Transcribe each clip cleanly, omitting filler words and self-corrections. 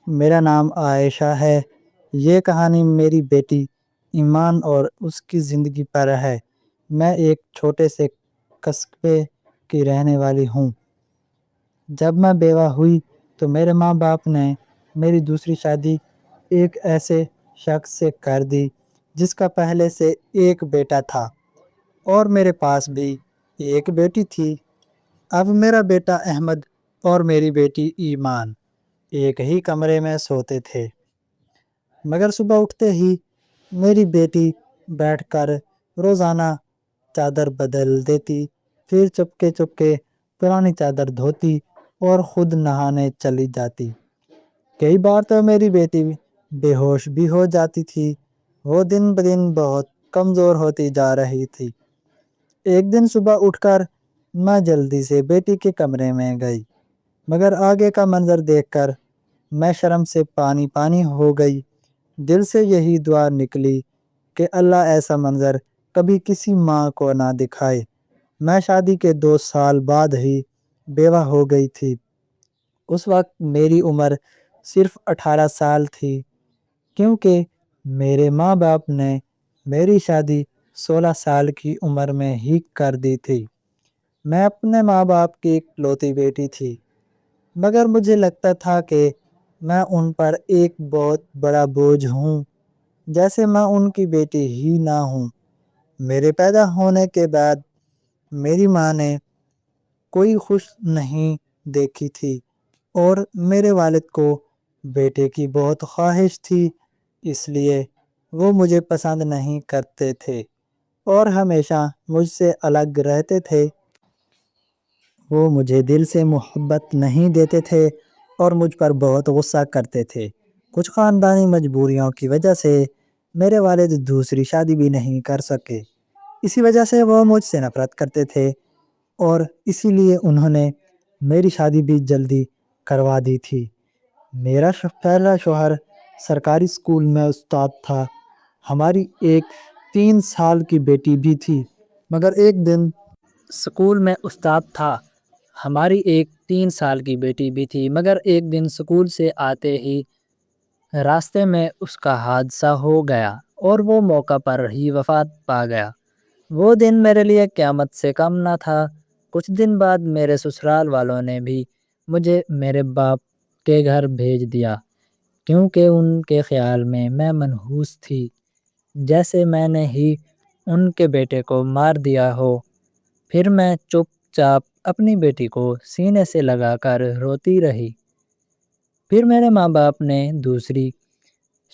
میرا نام عائشہ ہے۔ یہ کہانی میری بیٹی ایمان اور اس کی زندگی پر ہے۔ میں ایک چھوٹے سے قصبے کی رہنے والی ہوں۔ جب میں بیوہ ہوئی تو میرے ماں باپ نے میری دوسری شادی ایک ایسے شخص سے کر دی جس کا پہلے سے ایک بیٹا تھا، اور میرے پاس بھی ایک بیٹی تھی۔ اب میرا بیٹا احمد اور میری بیٹی ایمان ایک ہی کمرے میں سوتے تھے، مگر صبح اٹھتے ہی میری بیٹی بیٹھ کر روزانہ چادر بدل دیتی، پھر چپکے چپکے پرانی چادر دھوتی اور خود نہانے چلی جاتی۔ کئی بار تو میری بیٹی بے ہوش بھی ہو جاتی تھی۔ وہ دن بدن بہت کمزور ہوتی جا رہی تھی۔ ایک دن صبح اٹھ کر میں جلدی سے بیٹی کے کمرے میں گئی، مگر آگے کا منظر دیکھ کر میں شرم سے پانی پانی ہو گئی۔ دل سے یہی دعا نکلی کہ اللہ ایسا منظر کبھی کسی ماں کو نہ دکھائے۔ میں شادی کے 2 سال بعد ہی بیوہ ہو گئی تھی۔ اس وقت میری عمر صرف 18 سال تھی، کیونکہ میرے ماں باپ نے میری شادی 16 سال کی عمر میں ہی کر دی تھی۔ میں اپنے ماں باپ کی اکلوتی بیٹی تھی، مگر مجھے لگتا تھا کہ میں ان پر ایک بہت بڑا بوجھ ہوں، جیسے میں ان کی بیٹی ہی نہ ہوں۔ میرے پیدا ہونے کے بعد میری ماں نے کوئی خوش نہیں دیکھی تھی، اور میرے والد کو بیٹے کی بہت خواہش تھی، اس لیے وہ مجھے پسند نہیں کرتے تھے اور ہمیشہ مجھ سے الگ رہتے تھے۔ وہ مجھے دل سے محبت نہیں دیتے تھے اور مجھ پر بہت غصہ کرتے تھے۔ کچھ خاندانی مجبوریوں کی وجہ سے میرے والد دوسری شادی بھی نہیں کر سکے، اسی وجہ سے وہ مجھ سے نفرت کرتے تھے، اور اسی لیے انہوں نے میری شادی بھی جلدی کروا دی تھی۔ میرا پہلا شوہر سرکاری اسکول میں استاد تھا۔ ہماری ایک 3 سال کی بیٹی بھی تھی، مگر ایک دن اسکول میں استاد تھا ہماری ایک 3 سال کی بیٹی بھی تھی مگر ایک دن اسکول سے آتے ہی راستے میں اس کا حادثہ ہو گیا اور وہ موقع پر ہی وفات پا گیا۔ وہ دن میرے لیے قیامت سے کم نہ تھا۔ کچھ دن بعد میرے سسرال والوں نے بھی مجھے میرے باپ کے گھر بھیج دیا، کیونکہ ان کے خیال میں منحوس تھی، جیسے میں نے ہی ان کے بیٹے کو مار دیا ہو۔ پھر میں چپ چاپ اپنی بیٹی کو سینے سے لگا کر روتی رہی۔ پھر میرے ماں باپ نے دوسری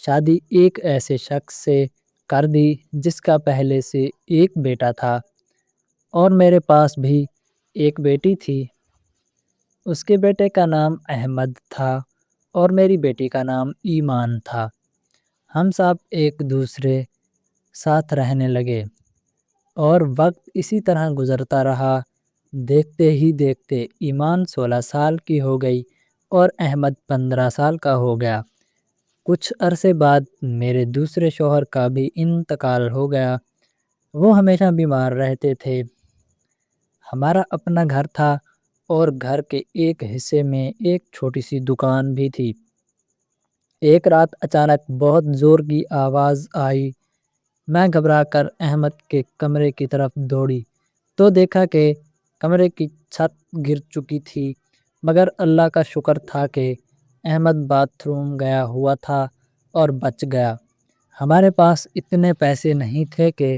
شادی ایک ایسے شخص سے کر دی جس کا پہلے سے ایک بیٹا تھا، اور میرے پاس بھی ایک بیٹی تھی۔ اس کے بیٹے کا نام احمد تھا اور میری بیٹی کا نام ایمان تھا۔ ہم سب ایک دوسرے ساتھ رہنے لگے اور وقت اسی طرح گزرتا رہا۔ دیکھتے ہی دیکھتے ایمان 16 سال کی ہو گئی اور احمد 15 سال کا ہو گیا۔ کچھ عرصے بعد میرے دوسرے شوہر کا بھی انتقال ہو گیا۔ وہ ہمیشہ بیمار رہتے تھے۔ ہمارا اپنا گھر تھا اور گھر کے ایک حصے میں ایک چھوٹی سی دکان بھی تھی۔ ایک رات اچانک بہت زور کی آواز آئی۔ میں گھبرا کر احمد کے کمرے کی طرف دوڑی تو دیکھا کہ کمرے کی چھت گر چکی تھی، مگر اللہ کا شکر تھا کہ احمد باتھ روم گیا ہوا تھا اور بچ گیا۔ ہمارے پاس اتنے پیسے نہیں تھے کہ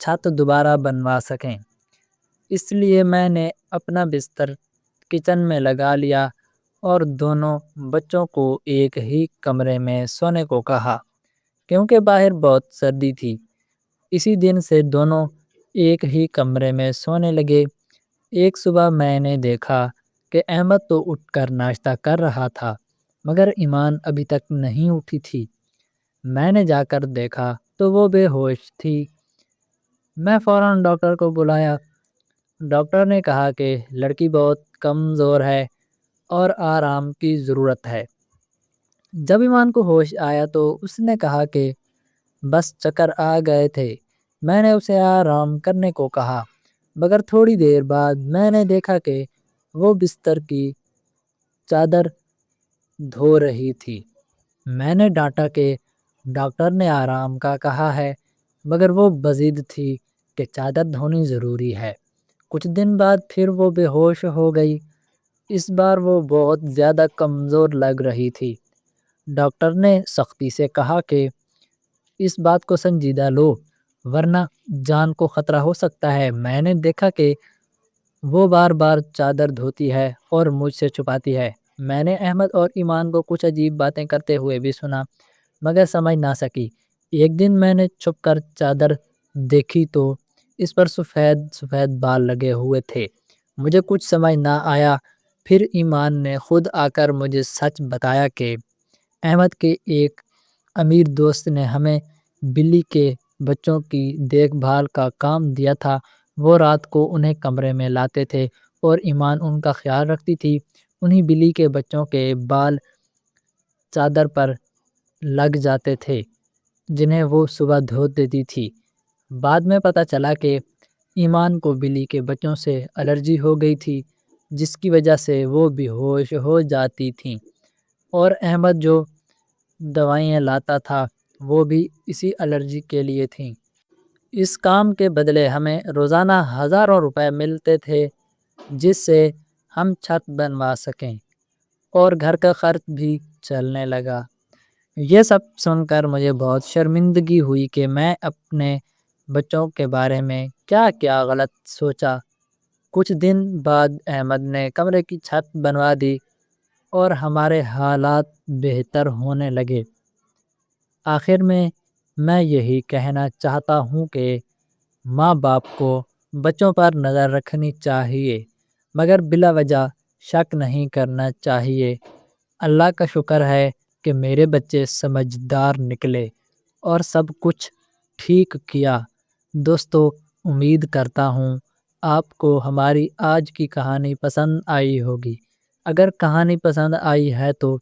چھت دوبارہ بنوا سکیں، اس لیے میں نے اپنا بستر کچن میں لگا لیا اور دونوں بچوں کو ایک ہی کمرے میں سونے کو کہا، کیونکہ باہر بہت سردی تھی۔ اسی دن سے دونوں ایک ہی کمرے میں سونے لگے۔ ایک صبح میں نے دیکھا کہ احمد تو اٹھ کر ناشتہ کر رہا تھا، مگر ایمان ابھی تک نہیں اٹھی تھی۔ میں نے جا کر دیکھا تو وہ بے ہوش تھی۔ میں فوراً ڈاکٹر کو بلایا۔ ڈاکٹر نے کہا کہ لڑکی بہت کمزور ہے اور آرام کی ضرورت ہے۔ جب ایمان کو ہوش آیا تو اس نے کہا کہ بس چکر آ گئے تھے۔ میں نے اسے آرام کرنے کو کہا، مگر تھوڑی دیر بعد میں نے دیکھا کہ وہ بستر کی چادر دھو رہی تھی۔ میں نے ڈانٹا کہ ڈاکٹر نے آرام کا کہا ہے، مگر وہ بضد تھی کہ چادر دھونی ضروری ہے۔ کچھ دن بعد پھر وہ بے ہوش ہو گئی۔ اس بار وہ بہت زیادہ کمزور لگ رہی تھی۔ ڈاکٹر نے سختی سے کہا کہ اس بات کو سنجیدہ لو، ورنہ جان کو خطرہ ہو سکتا ہے۔ میں نے دیکھا کہ وہ بار بار چادر دھوتی ہے اور مجھ سے چھپاتی ہے۔ میں نے احمد اور ایمان کو کچھ عجیب باتیں کرتے ہوئے بھی سنا، مگر سمجھ نہ سکی۔ ایک دن میں نے چھپ کر چادر دیکھی تو اس پر سفید سفید بال لگے ہوئے تھے۔ مجھے کچھ سمجھ نہ آیا۔ پھر ایمان نے خود آ کر مجھے سچ بتایا کہ احمد کے ایک امیر دوست نے ہمیں بلی کے بچوں کی دیکھ بھال کا کام دیا تھا۔ وہ رات کو انہیں کمرے میں لاتے تھے اور ایمان ان کا خیال رکھتی تھی۔ انہی بلی کے بچوں کے بال چادر پر لگ جاتے تھے، جنہیں وہ صبح دھو دیتی تھی۔ بعد میں پتہ چلا کہ ایمان کو بلی کے بچوں سے الرجی ہو گئی تھی، جس کی وجہ سے وہ بے ہوش ہو جاتی تھیں، اور احمد جو دوائیں لاتا تھا وہ بھی اسی الرجی کے لیے تھیں۔ اس کام کے بدلے ہمیں روزانہ ہزاروں روپے ملتے تھے، جس سے ہم چھت بنوا سکیں اور گھر کا خرچ بھی چلنے لگا۔ یہ سب سن کر مجھے بہت شرمندگی ہوئی کہ میں اپنے بچوں کے بارے میں کیا کیا غلط سوچا۔ کچھ دن بعد احمد نے کمرے کی چھت بنوا دی اور ہمارے حالات بہتر ہونے لگے۔ آخر میں یہی کہنا چاہتا ہوں کہ ماں باپ کو بچوں پر نظر رکھنی چاہیے، مگر بلا وجہ شک نہیں کرنا چاہیے۔ اللہ کا شکر ہے کہ میرے بچے سمجھدار نکلے اور سب کچھ ٹھیک کیا۔ دوستو، امید کرتا ہوں آپ کو ہماری آج کی کہانی پسند آئی ہوگی۔ اگر کہانی پسند آئی ہے تو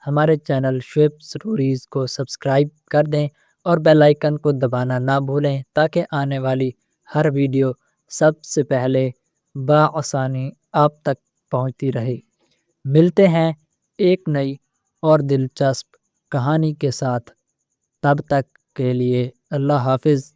ہمارے چینل شعیب اسٹوریز کو سبسکرائب کر دیں اور بیل آئیکن کو دبانا نہ بھولیں، تاکہ آنے والی ہر ویڈیو سب سے پہلے بآسانی آپ تک پہنچتی رہے۔ ملتے ہیں ایک نئی اور دلچسپ کہانی کے ساتھ، تب تک کے لیے اللہ حافظ۔